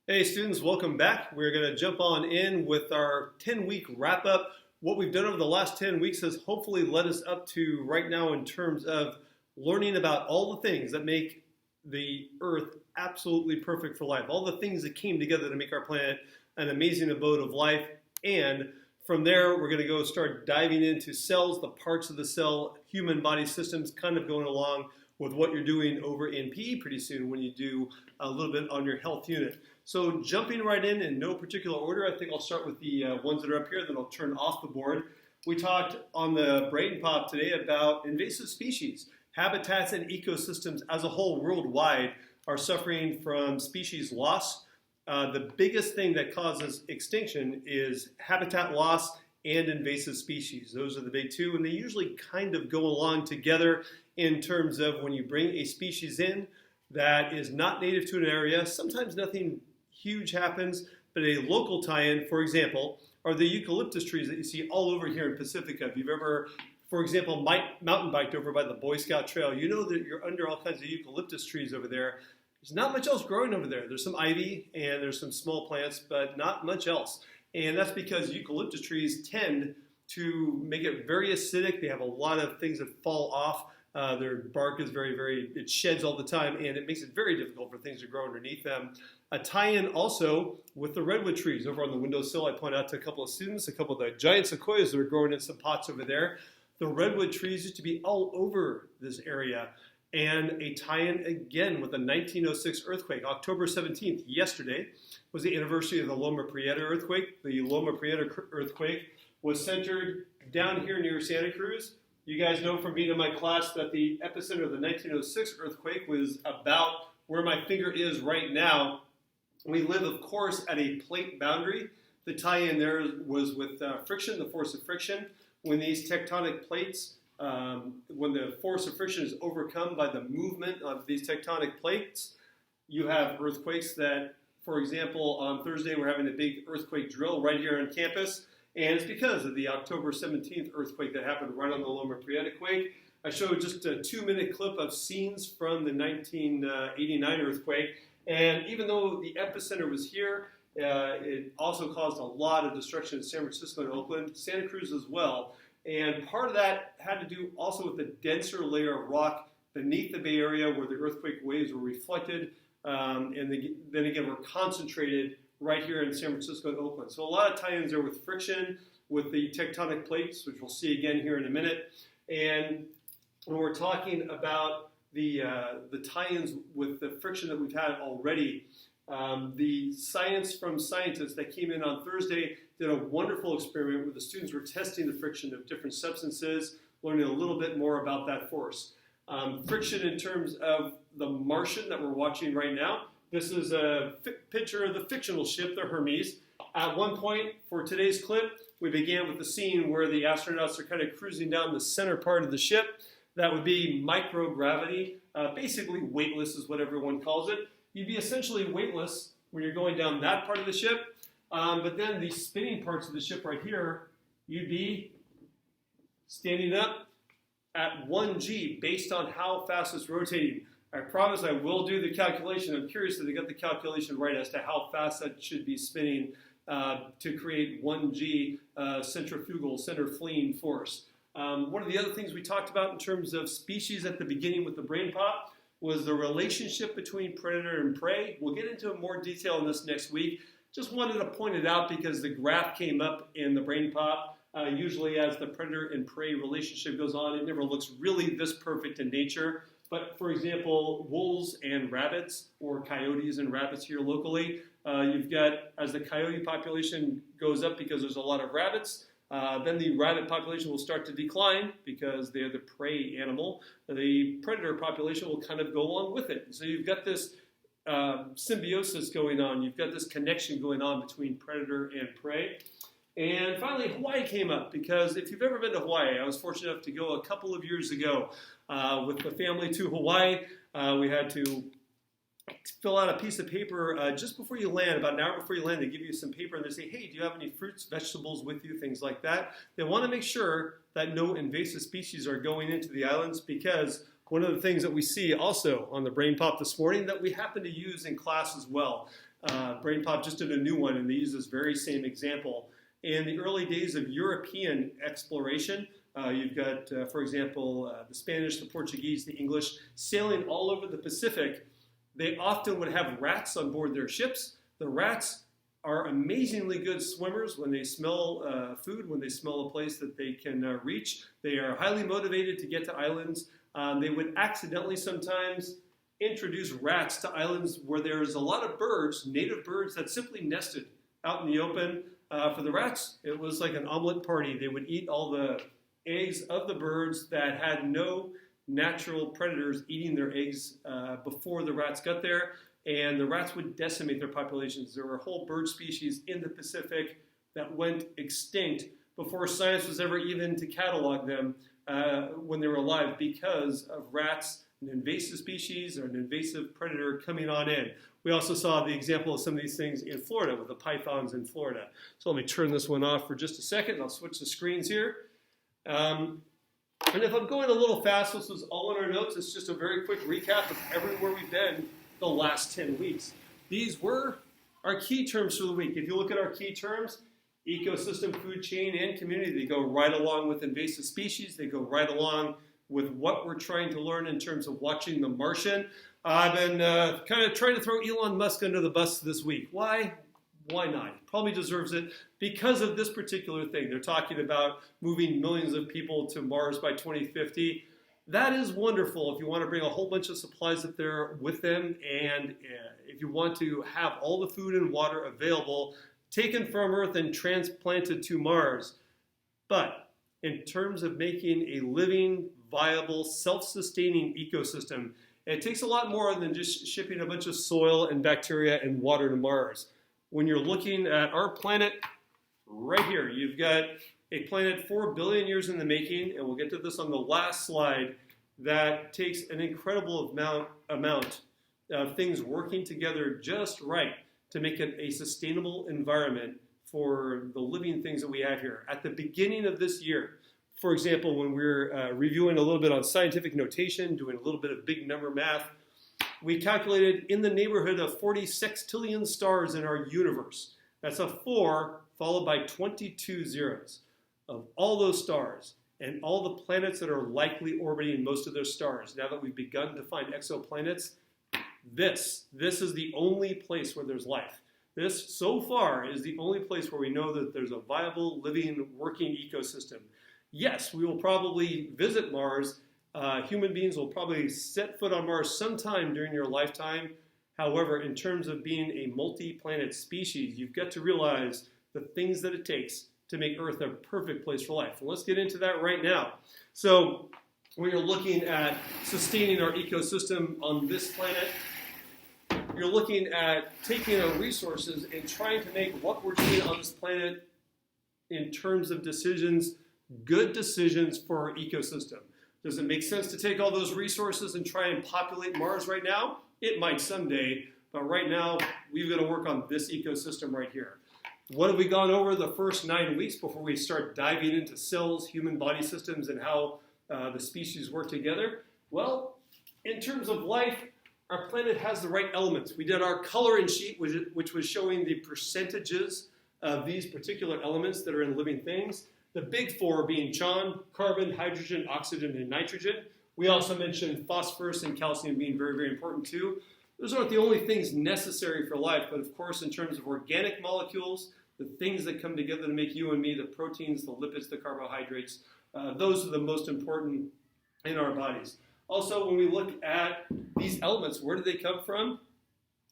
Hey students, welcome back. We're going to jump on in with our 10-week wrap up. What we've done over the last 10 weeks has hopefully led us up to right now in terms of learning about all the things that make the earth absolutely perfect for life, all the things that came together to make our planet an amazing abode of life. And from there, we're going to go start diving into cells, the parts of the cell, human body systems, kind of going along with what you're doing over in PE pretty soon when you do a little bit on your health unit. So jumping right in no particular order, I think I'll start with the ones that are up here, then I'll turn off the board. We talked on the Brain Pop today about invasive species. Habitats and ecosystems as a whole worldwide are suffering from species loss. The biggest thing that causes extinction is habitat loss and invasive species. Those are the big two, and they usually kind of go along together in terms of when you bring a species in that is not native to an area, sometimes nothing huge happens, but a local tie-in, for example, are the eucalyptus trees that you see all over here in Pacifica. If you've ever, for example, mountain biked over by the Boy Scout Trail, you know that you're under all kinds of eucalyptus trees over there. There's not much else growing over there. There's some ivy and there's some small plants, but not much else. And that's because eucalyptus trees tend to make it very acidic. They have a lot of things that fall off. Their bark is it sheds all the time, and it makes it very difficult for things to grow underneath them. A tie-in also with the redwood trees over on the windowsill. I point out to a couple of students, a couple of the giant sequoias that are growing in some pots over there. The redwood trees used to be all over this area. And a tie-in again with the 1906 earthquake. October 17th, yesterday, was the anniversary of the Loma Prieta earthquake. The Loma Prieta earthquake was centered down here near Santa Cruz. You guys know from being in my class that the epicenter of the 1906 earthquake was about where my finger is right now. We live, of course, at a plate boundary. The tie-in there was with friction, the force of friction. When these tectonic plates, when the force of friction is overcome by the movement of these tectonic plates, you have earthquakes that, for example, on Thursday we're having a big earthquake drill right here on campus. And it's because of the October 17th earthquake that happened right on the Loma Prieta quake. I showed just a 2-minute clip of scenes from the 1989 earthquake. And even though the epicenter was here, it also caused a lot of destruction in San Francisco and Oakland, Santa Cruz as well. And part of that had to do also with the denser layer of rock beneath the Bay Area where the earthquake waves were reflected then again were concentrated right here in San Francisco and Oakland. So a lot of tie-ins there with friction, with the tectonic plates, which we'll see again here in a minute. And when we're talking about the tie-ins with the friction that we've had already, the science from scientists that came in on Thursday did a wonderful experiment where the students were testing the friction of different substances, learning a little bit more about that force. Friction in terms of the Martian that we're watching right now. This is a picture of the fictional ship, the Hermes. At one point for today's clip, we began with the scene where the astronauts are kind of cruising down the center part of the ship. That would be microgravity, basically weightless is what everyone calls it. You'd be essentially weightless when you're going down that part of the ship, but then the spinning parts of the ship right here, you'd be standing up at 1g based on how fast it's rotating. I promise I will do the calculation. I'm curious that I got the calculation right as to how fast that should be spinning to create 1g centrifugal center fleeing force. One of the other things we talked about in terms of species at the beginning with the Brain Pop was the relationship between predator and prey. We'll get into more detail in this next week. Just wanted to point it out because the graph came up in the Brain Pop. Usually as the predator and prey relationship goes on, it never looks really this perfect in nature. But for example, wolves and rabbits, or coyotes and rabbits here locally, you've got, as the coyote population goes up because there's a lot of rabbits, then the rabbit population will start to decline because they're the prey animal. The predator population will kind of go along with it. So you've got this symbiosis going on. You've got this connection going on between predator and prey. And finally, Hawaii came up because if you've ever been to Hawaii, I was fortunate enough to go a couple of years ago with the family to Hawaii. We had to fill out a piece of paper just before you land, about an hour before you land. They give you some paper and they say, hey, do you have any fruits, vegetables with you, things like that. They want to make sure that no invasive species are going into the islands because one of the things that we see also on the Brain Pop this morning that we happen to use in class as well. BrainPop just did a new one, and they use this very same example. In the early days of European exploration, you've got, for example, the Spanish, the Portuguese, the English, sailing all over the Pacific. They often would have rats on board their ships. The rats are amazingly good swimmers when they smell food, when they smell a place that they can reach. They are highly motivated to get to islands. They would accidentally sometimes introduce rats to islands where there's a lot of birds, native birds, that simply nested out in the open. For the rats, it was like an omelet party. They would eat all the eggs of the birds that had no natural predators eating their eggs before the rats got there. And the rats would decimate their populations. There were whole bird species in the Pacific that went extinct before science was ever even to catalog them when they were alive because of rats, an invasive species or an invasive predator coming on in. We also saw the example of some of these things in Florida with the pythons in Florida. So let me turn this one off for just a second. I'll switch the screens here. And if I'm going a little fast, this was all in our notes. It's just a very quick recap of everywhere we've been the last 10 weeks. These were our key terms for the week. If you look at our key terms, ecosystem, food chain, and community, they go right along with invasive species. They go right along with what we're trying to learn in terms of watching The Martian. I've been kind of trying to throw Elon Musk under the bus this week. Why? Why not? He probably deserves it because of this particular thing. They're talking about moving millions of people to Mars by 2050. That is wonderful if you want to bring a whole bunch of supplies up there with them, and if you want to have all the food and water available taken from Earth and transplanted to Mars. But in terms of making a living, viable, self-sustaining ecosystem, it takes a lot more than just shipping a bunch of soil and bacteria and water to Mars. When you're looking at our planet right here, you've got a planet 4 billion years in the making, and we'll get to this on the last slide, that takes an incredible amount of things working together just right to make it a sustainable environment for the living things that we have here. At the beginning of this year, for example, when we're reviewing a little bit on scientific notation, doing a little bit of big number math, we calculated in the neighborhood of 40 sextillion stars in our universe. That's a 4 followed by 22 zeros. Of all those stars and all the planets that are likely orbiting most of those stars, now that we've begun to find exoplanets, this is the only place where there's life. This, so far, is the only place where we know that there's a viable, living, working ecosystem. Yes, we will probably visit Mars. Human beings will probably set foot on Mars sometime during your lifetime. However, in terms of being a multi-planet species, you've got to realize the things that it takes to make Earth a perfect place for life. And let's get into that right now. So when you're looking at sustaining our ecosystem on this planet, you're looking at taking our resources and trying to make what we're doing on this planet in terms of decisions, good decisions for our ecosystem. Does it make sense to take all those resources and try and populate Mars right now? It might someday, but right now we've got to work on this ecosystem right here. What have we gone over the first 9 weeks before we start diving into cells, human body systems, and how the species work together? Well, in terms of life, our planet has the right elements. We did our coloring sheet, which was showing the percentages of these particular elements that are in living things. The big 4 being CHON, carbon, hydrogen, oxygen, and nitrogen. We also mentioned phosphorus and calcium being very, very important too. Those aren't the only things necessary for life, but of course in terms of organic molecules, the things that come together to make you and me, the proteins, the lipids, the carbohydrates, those are the most important in our bodies. Also, when we look at these elements, where do they come from?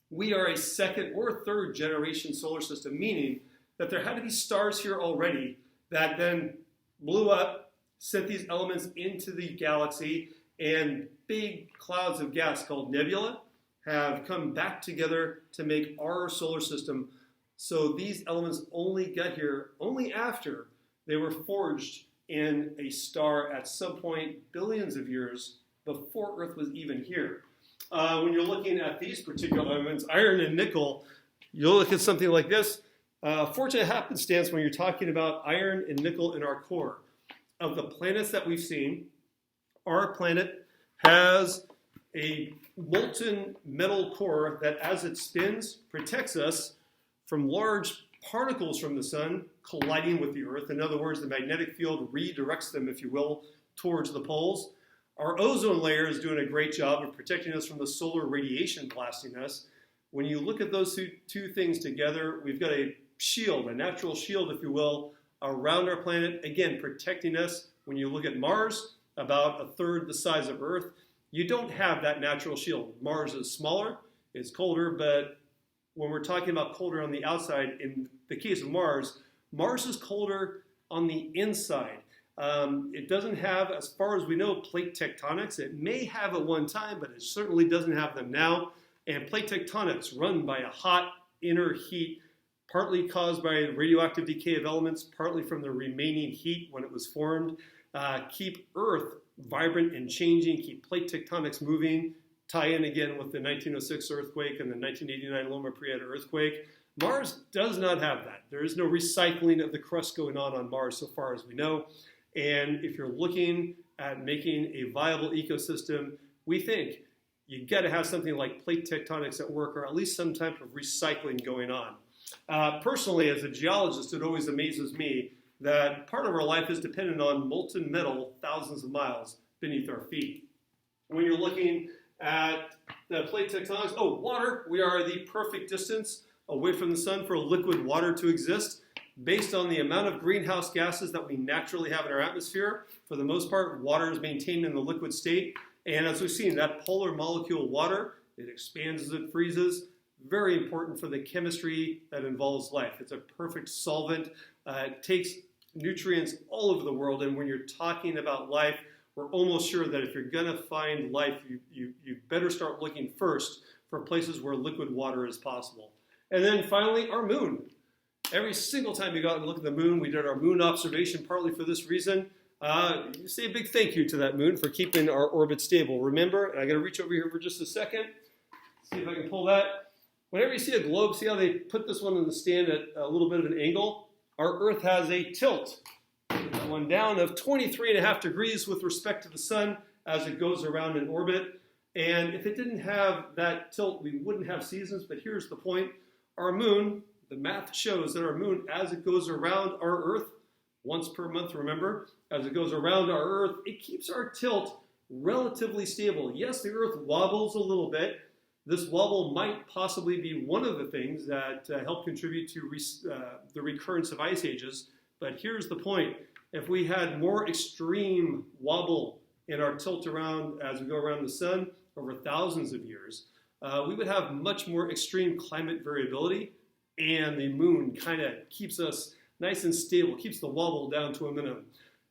We are a second or third generation solar system, meaning that there had to be stars here already that then blew up, sent these elements into the galaxy, and big clouds of gas called nebula have come back together to make our solar system. So these elements only got here only after they were forged in a star at some point billions of years before Earth was even here. When you're looking at these particular elements, iron and nickel, you'll look at something like this. Fortunate happenstance when you're talking about iron and nickel in our core. Of the planets that we've seen, our planet has a molten metal core that, as it spins, protects us from large particles from the sun colliding with the Earth. In other words, the magnetic field redirects them, if you will, towards the poles. Our ozone layer is doing a great job of protecting us from the solar radiation blasting us. When you look at those two things together, we've got a shield, a natural shield, if you will, around our planet, again, protecting us. When you look at Mars, about a third the size of Earth, you don't have that natural shield. Mars is smaller, it's colder, but when we're talking about colder on the outside, in the case of Mars, Mars is colder on the inside. It doesn't have, as far as we know, plate tectonics. It may have at one time, but it certainly doesn't have them now. And plate tectonics run by a hot inner heat, partly caused by radioactive decay of elements, partly from the remaining heat when it was formed, keep Earth vibrant and changing, keep plate tectonics moving, tie in again with the 1906 earthquake and the 1989 Loma Prieta earthquake. Mars does not have that. There is no recycling of the crust going on Mars so far as we know. And if you're looking at making a viable ecosystem, we think you got to have something like plate tectonics at work, or at least some type of recycling going on. Personally, as a geologist, it always amazes me that part of our life is dependent on molten metal thousands of miles beneath our feet. When you're looking at the plate tectonics, water, we are the perfect distance away from the sun for liquid water to exist. Based on the amount of greenhouse gases that we naturally have in our atmosphere, for the most part, water is maintained in the liquid state. And as we've seen, that polar molecule water, it expands as it freezes. Very important for the chemistry that involves life. It's a perfect solvent. It takes nutrients all over the world. And when you're talking about life, we're almost sure that if you're going to find life, you better start looking first for places where liquid water is possible. And then finally, our moon. Every single time you go out and look at the moon, we did our moon observation partly for this reason. You say a big thank you to that moon for keeping our orbit stable. Remember, and I'm going to reach over here for just a second, see if I can pull that. Whenever you see a globe, see how they put this one in the stand at a little bit of an angle? Our Earth has a tilt, that one down, of 23.5 degrees with respect to the sun as it goes around in orbit. And if it didn't have that tilt, we wouldn't have seasons. But here's the point. Our moon, the math shows that our moon, as it goes around our Earth, once per month, remember, as it goes around our Earth, it keeps our tilt relatively stable. Yes, the Earth wobbles a little bit. This wobble might possibly be one of the things that help contribute to the recurrence of ice ages. But here's the point. If we had more extreme wobble in our tilt around as we go around the sun over thousands of years, we would have much more extreme climate variability, and the moon kind of keeps us nice and stable, keeps the wobble down to a minimum.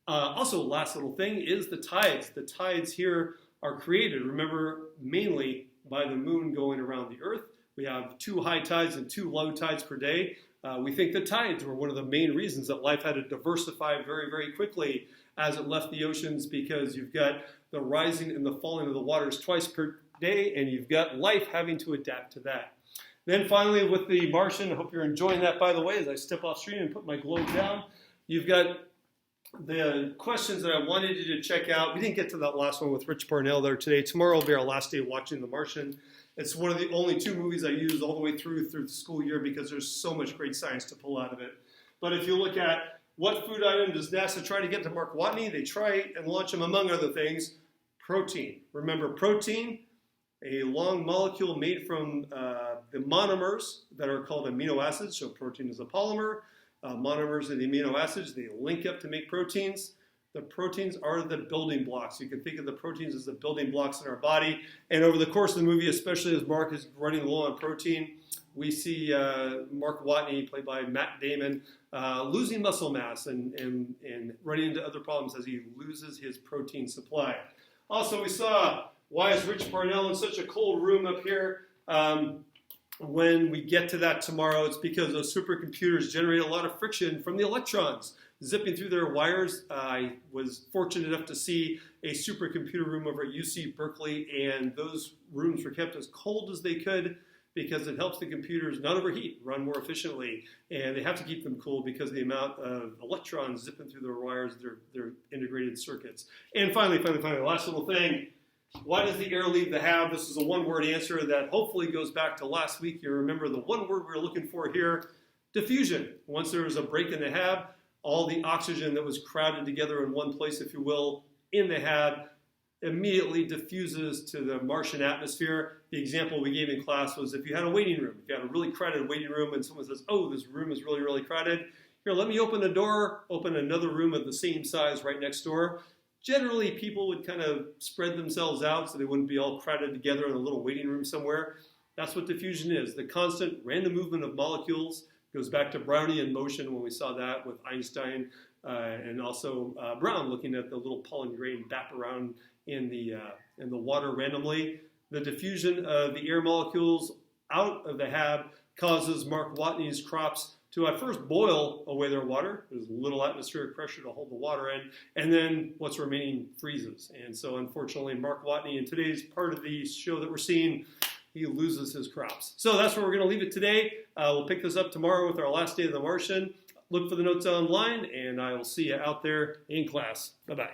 Also, last little thing is the tides. The tides here are created, remember, mainly by the moon going around the Earth. We have 2 high tides and 2 low tides per day. We think the tides were one of the main reasons that life had to diversify very, very quickly as it left the oceans, because you've got the rising and the falling of the waters twice per day, and you've got life having to adapt to that. Then finally, with the Martian, I hope you're enjoying that, by the way, as I step off screen and put my globe down. You've got the questions that I wanted you to check out. We didn't get to that last one with Rich Parnell there today. Tomorrow will be our last day watching The Martian. It's one of the only 2 movies I use all the way through the school year because there's so much great science to pull out of it. But if you look at what food item does NASA try to get to Mark Watney, they try and launch him, among other things, protein. Remember, protein, a long molecule made from the monomers that are called amino acids. So protein is a polymer. Monomers are the amino acids. They link up to make proteins. The proteins are the building blocks. You can think of the proteins as the building blocks in our body. And over the course of the movie, especially as Mark is running low on protein, we see Mark Watney, played by Matt Damon, losing muscle mass and running into other problems as he loses his protein supply. Also, we saw, why is Rich Parnell in such a cold room up here? When we get to that tomorrow, it's because those supercomputers generate a lot of friction from the electrons zipping through their wires. I was fortunate enough to see a supercomputer room over at UC Berkeley, and those rooms were kept as cold as they could because it helps the computers not overheat, run more efficiently, and they have to keep them cool because of the amount of electrons zipping through their wires, their integrated circuits. And finally, last little thing, Why does the air leave the Hab? This is a one-word answer that hopefully goes back to last week. You remember the one word we were looking for here, diffusion. Once there was a break in the Hab, all the oxygen that was crowded together in one place, if you will, in the Hab, immediately diffuses to the Martian atmosphere. The example we gave in class was if you had a waiting room. If you had a really crowded waiting room and someone says, oh, this room is really, really crowded. Here, let me open the door, open another room of the same size right next door. Generally, people would kind of spread themselves out so they wouldn't be all crowded together in a little waiting room somewhere. That's what diffusion is. The constant random movement of molecules goes back to Brownian motion when we saw that with Einstein and also Brown looking at the little pollen grain bap around in the water randomly. The diffusion of the air molecules out of the Hab causes Mark Watney's crops to at first boil away their water. There's little atmospheric pressure to hold the water in, and then what's remaining freezes. And so unfortunately, Mark Watney, in today's part of the show that we're seeing, he loses his crops. So that's where we're going to leave it today. We'll pick this up tomorrow with our last day of the Martian. Look for the notes online, and I will see you out there in class. Bye-bye.